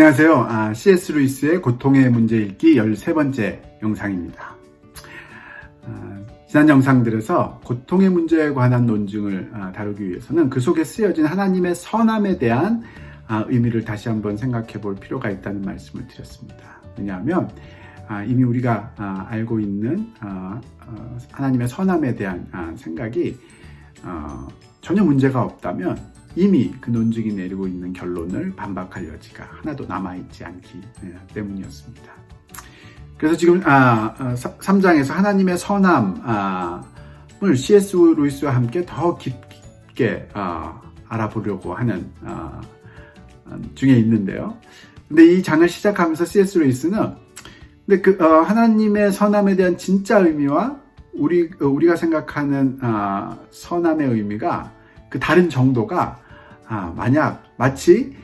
안녕하세요. C.S. 루이스의 고통의 문제 읽기 13번째 영상입니다. 지난 영상들에서 고통의 문제에 관한 논증을 다루기 위해서는 그 속에 쓰여진 하나님의 선함에 대한 의미를 다시 한번 생각해 볼 필요가 있다는 말씀을 드렸습니다. 왜냐하면 이미 우리가 알고 있는 하나님의 선함에 대한 생각이 전혀 문제가 없다면 이미 그 논증이 내리고 있는 결론을 반박할 여지가 하나도 남아있지 않기 때문이었습니다. 그래서 지금 3장에서 하나님의 선함을 C.S. 루이스와 함께 더 깊게 알아보려고 하는 중에 있는데요. 근데 이 장을 시작하면서 C.S. 루이스는 하나님의 선함에 대한 진짜 의미와 우리가 생각하는 선함의 의미가 그 다른 정도가 마치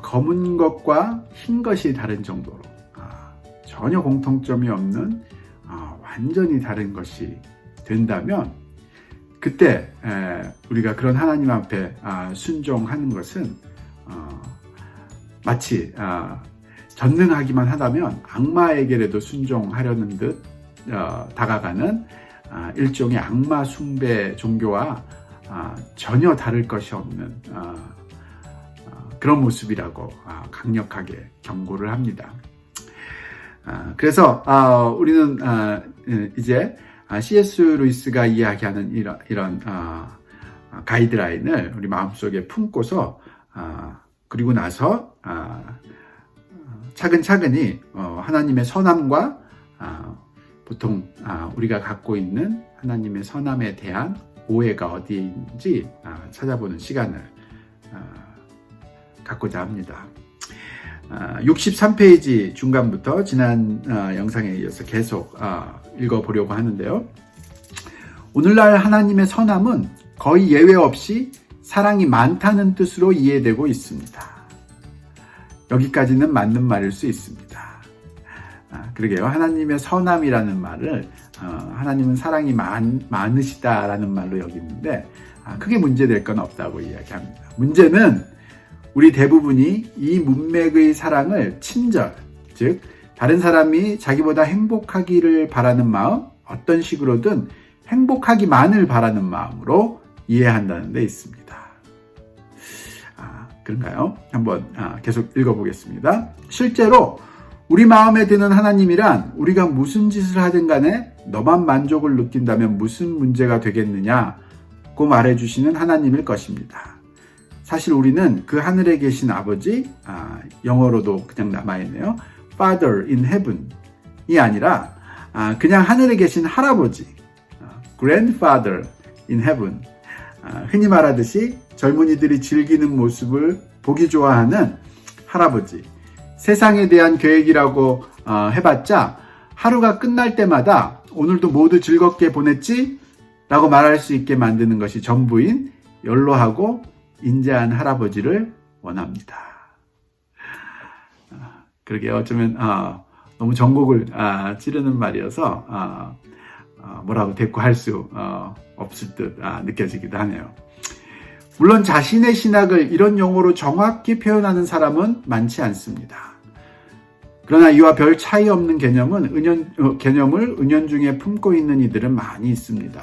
검은 것과 흰 것이 다른 정도로 전혀 공통점이 없는 완전히 다른 것이 된다면 그때 우리가 그런 하나님 앞에 순종하는 것은 마치 전능하기만 하다면 악마에게라도 순종하려는 듯 다가가는 일종의 악마 숭배 종교와 전혀 다를 것이 없는 그런 모습이라고 강력하게 경고를 합니다. 그래서 우리는 이제 C.S. 루이스가 이야기하는 이런 가이드라인을 우리 마음속에 품고서 그리고 나서 차근차근히 하나님의 선함과 보통 우리가 갖고 있는 하나님의 선함에 대한 오해가 어디에 있는지 찾아보는 시간을 갖고자 합니다. 63페이지 중간부터 지난 영상에 이어서 계속 읽어보려고 하는데요. 오늘날 하나님의 선함은 거의 예외 없이 사랑이 많다는 뜻으로 이해되고 있습니다. 여기까지는 맞는 말일 수 있습니다. 그러게요. 하나님의 선함이라는 말을 하나님은 사랑이 많으시다라는 말로 여기는데 크게 문제될 건 없다고 이야기합니다. 문제는 우리 대부분이 이 문맥의 사랑을 친절, 즉 다른 사람이 자기보다 행복하기를 바라는 마음, 어떤 식으로든 행복하기만을 바라는 마음으로 이해한다는 데 있습니다. 그런가요? 한번 계속 읽어보겠습니다. 실제로 우리 마음에 드는 하나님이란 우리가 무슨 짓을 하든 간에 너만 만족을 느낀다면 무슨 문제가 되겠느냐고 말해주시는 하나님일 것입니다. 사실 우리는 그 하늘에 계신 아버지, 영어로도 그냥 남아있네요. Father in Heaven이 아니라 그냥 하늘에 계신 할아버지, Grandfather in Heaven, 흔히 말하듯이 젊은이들이 즐기는 모습을 보기 좋아하는 할아버지, 세상에 대한 계획이라고 해봤자 하루가 끝날 때마다 오늘도 모두 즐겁게 보냈지? 라고 말할 수 있게 만드는 것이 전부인 연로하고 인자한 할아버지를 원합니다. 그러게요. 어쩌면 너무 전곡을 찌르는 말이어서 뭐라고 대꾸할 수 없을 듯 느껴지기도 하네요. 물론 자신의 신학을 이런 용어로 정확히 표현하는 사람은 많지 않습니다. 그러나 이와 별 차이 없는 개념을 은연중에 품고 있는 이들은 많이 있습니다.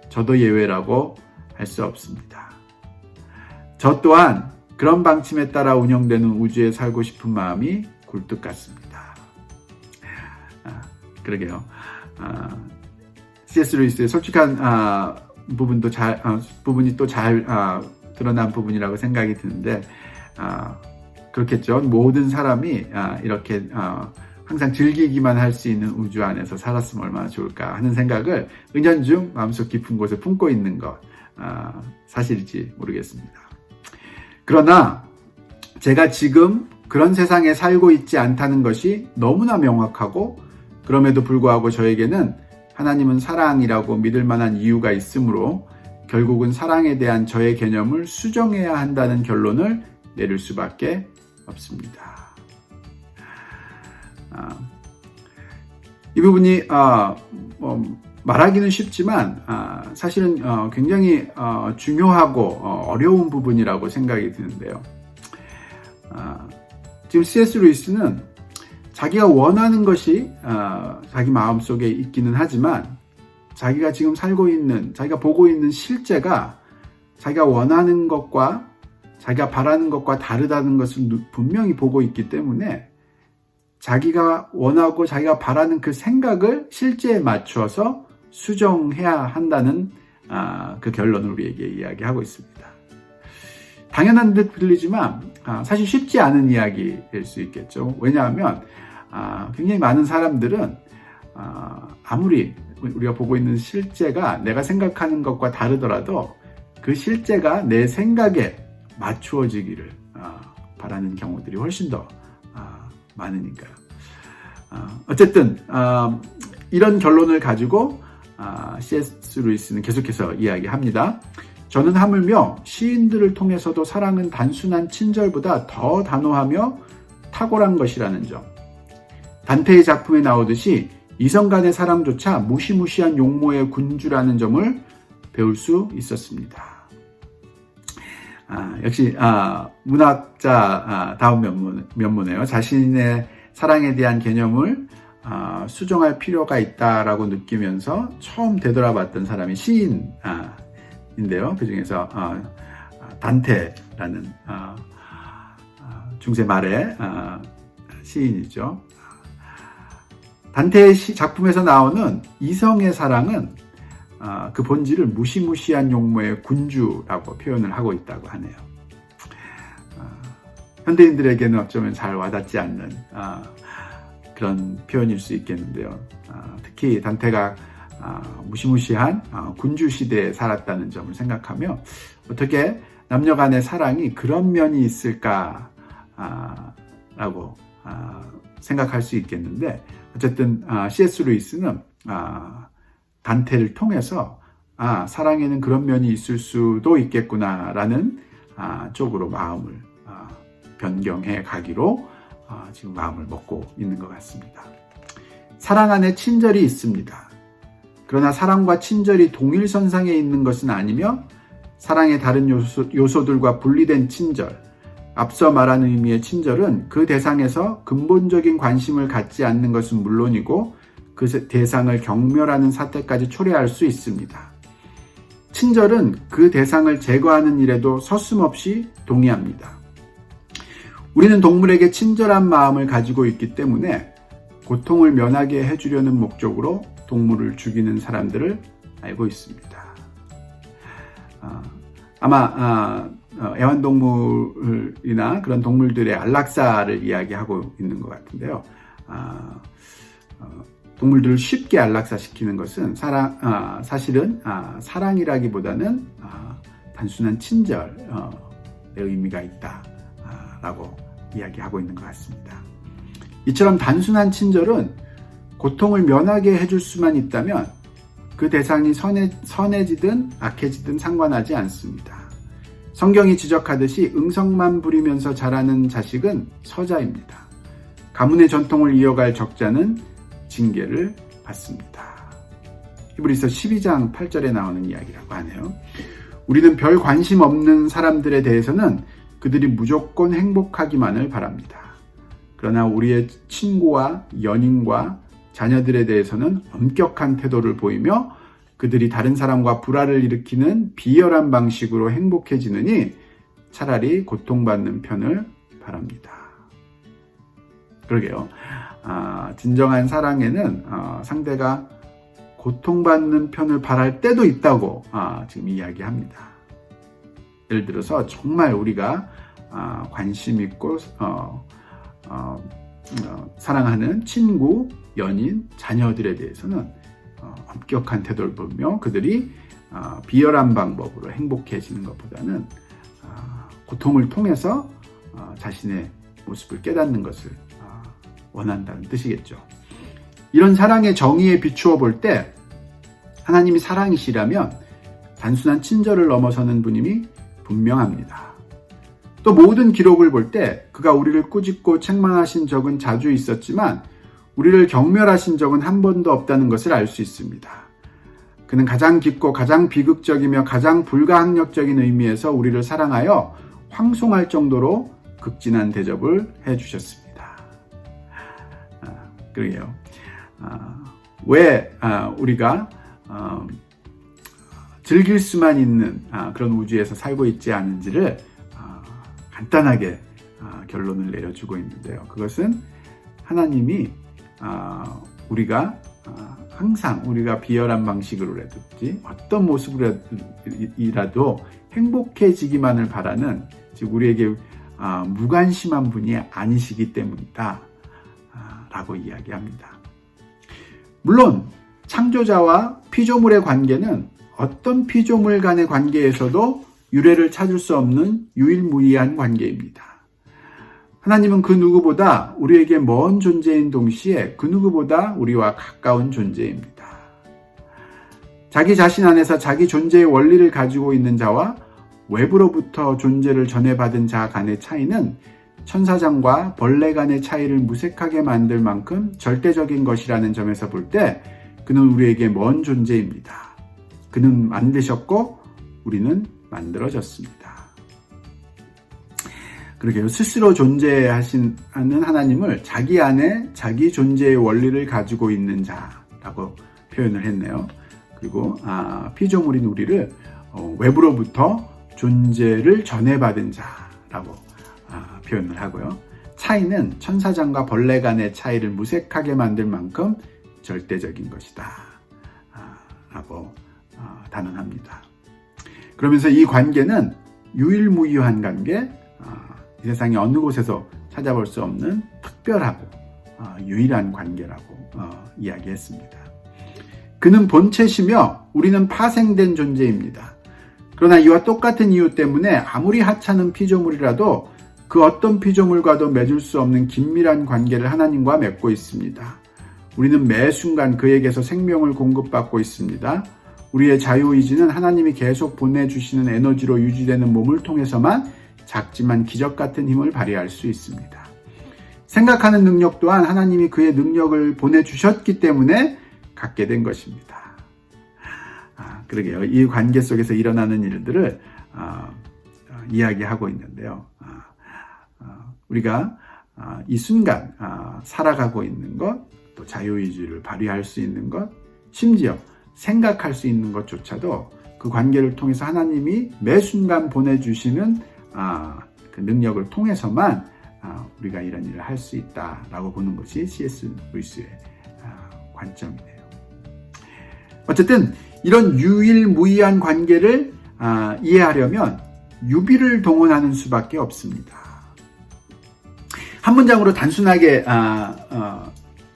저도 예외라고 할 수 없습니다. 저 또한 그런 방침에 따라 운영되는 우주에 살고 싶은 마음이 굴뚝 같습니다. 그러게요. C.S. 루이스의 솔직한 부분이 또 잘 드러난 부분이라고 생각이 드는데 그렇겠죠. 모든 사람이 이렇게 항상 즐기기만 할 수 있는 우주 안에서 살았으면 얼마나 좋을까 하는 생각을 은연중 마음속 깊은 곳에 품고 있는 것 사실일지 모르겠습니다. 그러나 제가 지금 그런 세상에 살고 있지 않다는 것이 너무나 명확하고 그럼에도 불구하고 저에게는 하나님은 사랑이라고 믿을 만한 이유가 있으므로 결국은 사랑에 대한 저의 개념을 수정해야 한다는 결론을 내릴 수밖에 없습니다. 이 부분이 말하기는 쉽지만 사실은 굉장히 중요하고 어려운 부분이라고 생각이 드는데요. 지금 C.S. 루이스는 자기가 원하는 것이 자기 마음속에 있기는 하지만 자기가 지금 살고 있는, 자기가 보고 있는 실제가 자기가 원하는 것과 자기가 바라는 것과 다르다는 것을 분명히 보고 있기 때문에 자기가 원하고 자기가 바라는 그 생각을 실제에 맞추어서 수정해야 한다는 그 결론을 우리에게 이야기하고 있습니다. 당연한 듯 들리지만 사실 쉽지 않은 이야기일 수 있겠죠. 왜냐하면 굉장히 많은 사람들은 아무리 우리가 보고 있는 실제가 내가 생각하는 것과 다르더라도 그 실제가 내 생각에 맞추어지기를 바라는 경우들이 훨씬 더 많으니까요. 어쨌든 이런 결론을 가지고 C.S. 루이스는 계속해서 이야기합니다. 저는 하물며 시인들을 통해서도 사랑은 단순한 친절보다 더 단호하며 탁월한 것이라는 점. 단테의 작품에 나오듯이 이성 간의 사랑조차 무시무시한 용모의 군주라는 점을 배울 수 있었습니다. 역시 문학자 다운 면모네요. 자신의 사랑에 대한 개념을 수정할 필요가 있다라고 느끼면서 처음 되돌아봤던 사람이 시인인데요. 그 중에서 단테라는 중세 말의 시인이죠. 단테의 작품에서 나오는 이성의 사랑은 그 본질을 무시무시한 용모의 군주라고 표현을 하고 있다고 하네요. 현대인들에게는 어쩌면 잘 와닿지 않는 그런 표현일 수 있겠는데요. 특히 단테가 무시무시한 군주 시대에 살았다는 점을 생각하며 어떻게 남녀 간의 사랑이 그런 면이 있을까 라고 생각할 수 있겠는데, 어쨌든 C.S. 루이스는 단테를 통해서 사랑에는 그런 면이 있을 수도 있겠구나라는 쪽으로 마음을 변경해 가기로 지금 마음을 먹고 있는 것 같습니다. 사랑 안에 친절이 있습니다. 그러나 사랑과 친절이 동일선상에 있는 것은 아니며 사랑의 다른 요소들과 분리된 친절, 앞서 말한 의미의 친절은 그 대상에서 근본적인 관심을 갖지 않는 것은 물론이고 그 대상을 경멸하는 사태까지 초래할 수 있습니다. 친절은 그 대상을 제거하는 일에도 서슴없이 동의합니다. 우리는 동물에게 친절한 마음을 가지고 있기 때문에 고통을 면하게 해주려는 목적으로 동물을 죽이는 사람들을 알고 있습니다. 아마 애완동물이나 그런 동물들의 안락사를 이야기하고 있는 것 같은데요. 동물들을 쉽게 안락사시키는 것은 사실은 사랑이라기보다는 단순한 친절의 의미가 있다라고 이야기하고 있는 것 같습니다. 이처럼 단순한 친절은 고통을 면하게 해줄 수만 있다면 그 대상이 선해지든 악해지든 상관하지 않습니다. 성경이 지적하듯이 응성만 부리면서 자라는 자식은 서자입니다. 가문의 전통을 이어갈 적자는 징계를 받습니다. 히브리서 12장 8절에 나오는 이야기라고 하네요. 우리는 별 관심 없는 사람들에 대해서는 그들이 무조건 행복하기만을 바랍니다. 그러나 우리의 친구와 연인과 자녀들에 대해서는 엄격한 태도를 보이며 그들이 다른 사람과 불화를 일으키는 비열한 방식으로 행복해지느니 차라리 고통받는 편을 바랍니다. 그러게요. 진정한 사랑에는 상대가 고통받는 편을 바랄 때도 있다고 지금 이야기합니다. 예를 들어서 정말 우리가 관심 있고 사랑하는 친구, 연인, 자녀들에 대해서는 엄격한 태도를 보며 그들이 비열한 방법으로 행복해지는 것보다는 고통을 통해서 자신의 모습을 깨닫는 것을 원한다는 뜻이겠죠. 이런 사랑의 정의에 비추어 볼 때 하나님이 사랑이시라면 단순한 친절을 넘어서는 분임이 분명합니다. 또 모든 기록을 볼 때 그가 우리를 꾸짖고 책망하신 적은 자주 있었지만 우리를 경멸하신 적은 한 번도 없다는 것을 알 수 있습니다. 그는 가장 깊고 가장 비극적이며 가장 불가항력적인 의미에서 우리를 사랑하여 황송할 정도로 극진한 대접을 해주셨습니다. 그러게요. 왜 우리가 즐길 수만 있는 그런 우주에서 살고 있지 않은지를 간단하게 결론을 내려주고 있는데요. 그것은 하나님이 우리가 항상 우리가 비열한 방식으로라든지 어떤 모습으로라도 행복해지기만을 바라는, 즉 우리에게 무관심한 분이 아니시기 때문이다 라고 이야기합니다. 물론 창조자와 피조물의 관계는 어떤 피조물 간의 관계에서도 유례를 찾을 수 없는 유일무이한 관계입니다. 하나님은 그 누구보다 우리에게 먼 존재인 동시에 그 누구보다 우리와 가까운 존재입니다. 자기 자신 안에서 자기 존재의 원리를 가지고 있는 자와 외부로부터 존재를 전해받은 자 간의 차이는 천사장과 벌레 간의 차이를 무색하게 만들 만큼 절대적인 것이라는 점에서 볼 때 그는 우리에게 먼 존재입니다. 그는 만드셨고 우리는 만들어졌습니다. 그러게요. 스스로 존재하는 하나님을 자기 안에 자기 존재의 원리를 가지고 있는 자라고 표현을 했네요. 그리고 피조물인 우리를 외부로부터 존재를 전해받은 자라고 표현을 하고요. 차이는 천사장과 벌레 간의 차이를 무색하게 만들 만큼 절대적인 것이다 라고 단언합니다. 그러면서 이 관계는 유일무이한 관계, 이 세상의 어느 곳에서 찾아볼 수 없는 특별하고 유일한 관계라고 이야기했습니다. 그는 본체시며 우리는 파생된 존재입니다. 그러나 이와 똑같은 이유 때문에 아무리 하찮은 피조물이라도 그 어떤 피조물과도 맺을 수 없는 긴밀한 관계를 하나님과 맺고 있습니다. 우리는 매 순간 그에게서 생명을 공급받고 있습니다. 우리의 자유의지는 하나님이 계속 보내주시는 에너지로 유지되는 몸을 통해서만 작지만 기적 같은 힘을 발휘할 수 있습니다. 생각하는 능력 또한 하나님이 그의 능력을 보내주셨기 때문에 갖게 된 것입니다. 그러게요. 이 관계 속에서 일어나는 일들을 이야기하고 있는데요. 우리가 이 순간 살아가고 있는 것, 또 자유의지를 발휘할 수 있는 것, 심지어 생각할 수 있는 것조차도 그 관계를 통해서 하나님이 매 순간 보내주시는 그 능력을 통해서만 우리가 이런 일을 할 수 있다라고 보는 것이 C.S. 루이스의 관점이네요. 어쨌든 이런 유일무이한 관계를 이해하려면 유비를 동원하는 수밖에 없습니다. 한 문장으로 단순하게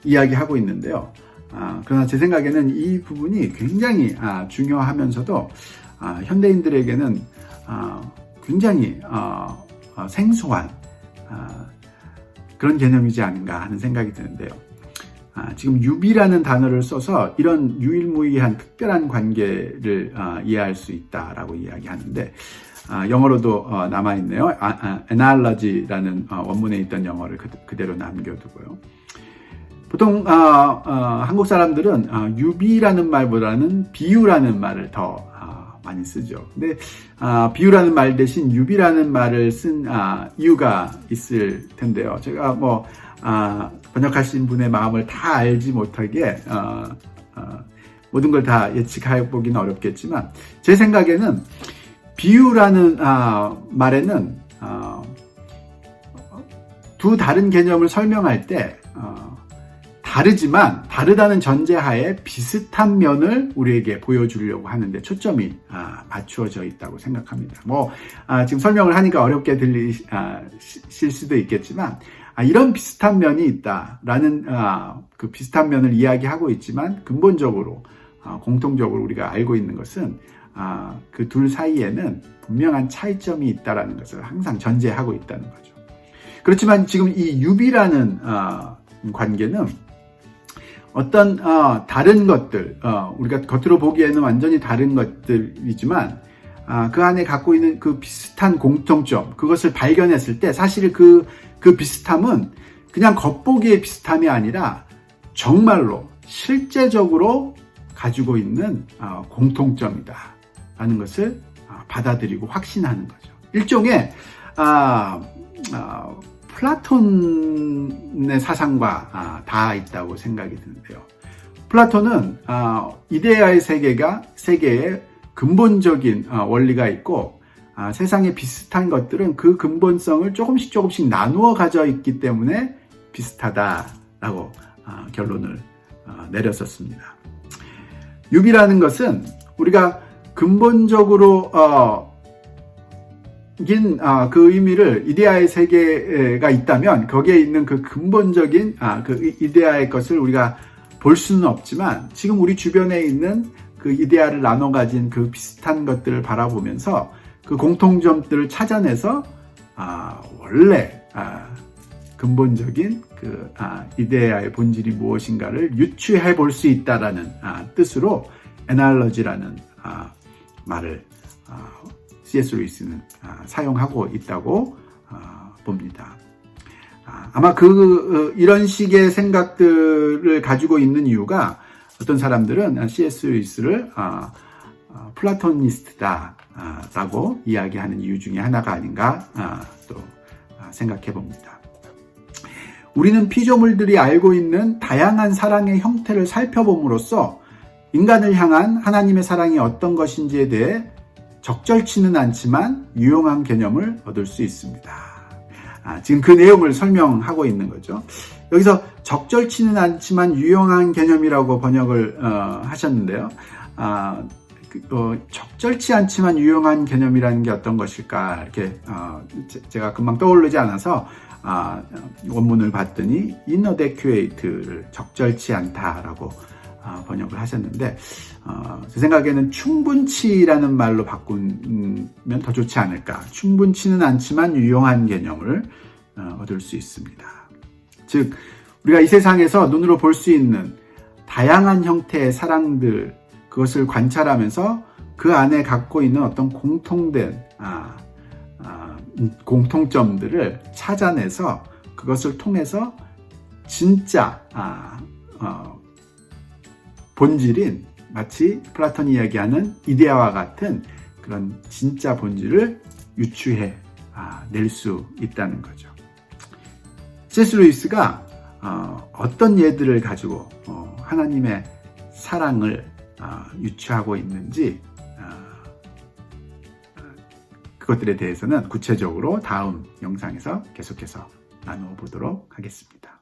이야기하고 있는데요. 그러나 제 생각에는 이 부분이 굉장히 중요하면서도 현대인들에게는 굉장히 생소한 그런 개념이지 않은가 하는 생각이 드는데요. 지금 유비라는 단어를 써서 이런 유일무이한 특별한 관계를 이해할 수 있다라고 이야기하는데, 영어로도 남아있네요. analogy라는 원문에 있던 영어를 그대로 남겨두고요. 보통 한국 사람들은 유비라는 말보다는 비유라는 말을 더 많이 쓰죠. 근데 비유라는 말 대신 유비라는 말을 쓴 이유가 있을 텐데요. 제가 번역하신 분의 마음을 다 알지 못하게 모든 걸 다 예측해 보기는 어렵겠지만, 제 생각에는 비유라는 말에는 두 다른 개념을 설명할 때 다르지만 다르다는 전제하에 비슷한 면을 우리에게 보여주려고 하는데 초점이 맞추어져 있다고 생각합니다. 지금 설명을 하니까 어렵게 들리실 수도 있겠지만, 이런 비슷한 면이 있다라는 그 비슷한 면을 이야기하고 있지만, 근본적으로 공통적으로 우리가 알고 있는 것은 그 둘 사이에는 분명한 차이점이 있다라는 것을 항상 전제하고 있다는 거죠. 그렇지만 지금 이 유비라는 관계는 어떤 다른 것들, 우리가 겉으로 보기에는 완전히 다른 것들이지만 그 안에 갖고 있는 그 비슷한 공통점, 그것을 발견했을 때 사실 그 비슷함은 그냥 겉보기의 비슷함이 아니라 정말로 실제적으로 가지고 있는 공통점이다 라는 것을 받아들이고 확신하는 거죠. 일종의 플라톤의 사상과 다 있다고 생각이 드는데요. 플라톤은 이데아의 세계에 근본적인 원리가 있고 세상에 비슷한 것들은 그 근본성을 조금씩 나누어 가져 있기 때문에 비슷하다라고 결론을 내렸었습니다. 유비라는 것은 우리가 근본적으로 그 의미를 이데아의 세계가 있다면 거기에 있는 그 근본적인 그 이데아의 것을 우리가 볼 수는 없지만 지금 우리 주변에 있는 그 이데아를 나눠 가진 그 비슷한 것들을 바라보면서 그 공통점들을 찾아내서 원래 근본적인 그 이데아의 본질이 무엇인가를 유추해 볼 수 있다라는 뜻으로 애널러지라는 말을 C.S. 루이스는 사용하고 있다고 봅니다. 아마 이런 식의 생각들을 가지고 있는 이유가 어떤 사람들은 C.S. 루이스를 플라토니스트다라고 이야기하는 이유 중에 하나가 아닌가 또 생각해 봅니다. 우리는 피조물들이 알고 있는 다양한 사랑의 형태를 살펴봄으로써 인간을 향한 하나님의 사랑이 어떤 것인지에 대해 적절치는 않지만 유용한 개념을 얻을 수 있습니다. 지금 그 내용을 설명하고 있는 거죠. 여기서 적절치는 않지만 유용한 개념이라고 번역을 하셨는데요. 적절치 않지만 유용한 개념이라는 게 어떤 것일까 이렇게 제가 금방 떠오르지 않아서 원문을 봤더니 inadequate를 적절치 않다라고 번역을 하셨는데 제 생각에는 충분치라는 말로 바꾸면 더 좋지 않을까. 충분치는 않지만 유용한 개념을 얻을 수 있습니다. 즉 우리가 이 세상에서 눈으로 볼 수 있는 다양한 형태의 사랑들 그것을 관찰하면서 그 안에 갖고 있는 어떤 공통된 공통점들을 찾아내서 그것을 통해서 진짜 본질인 마치 플라톤이 이야기하는 이데아와 같은 그런 진짜 본질을 유추해 낼 수 있다는 거죠. C.S. 루이스가 어떤 예들을 가지고 하나님의 사랑을 유추하고 있는지 그것들에 대해서는 구체적으로 다음 영상에서 계속해서 나누어 보도록 하겠습니다.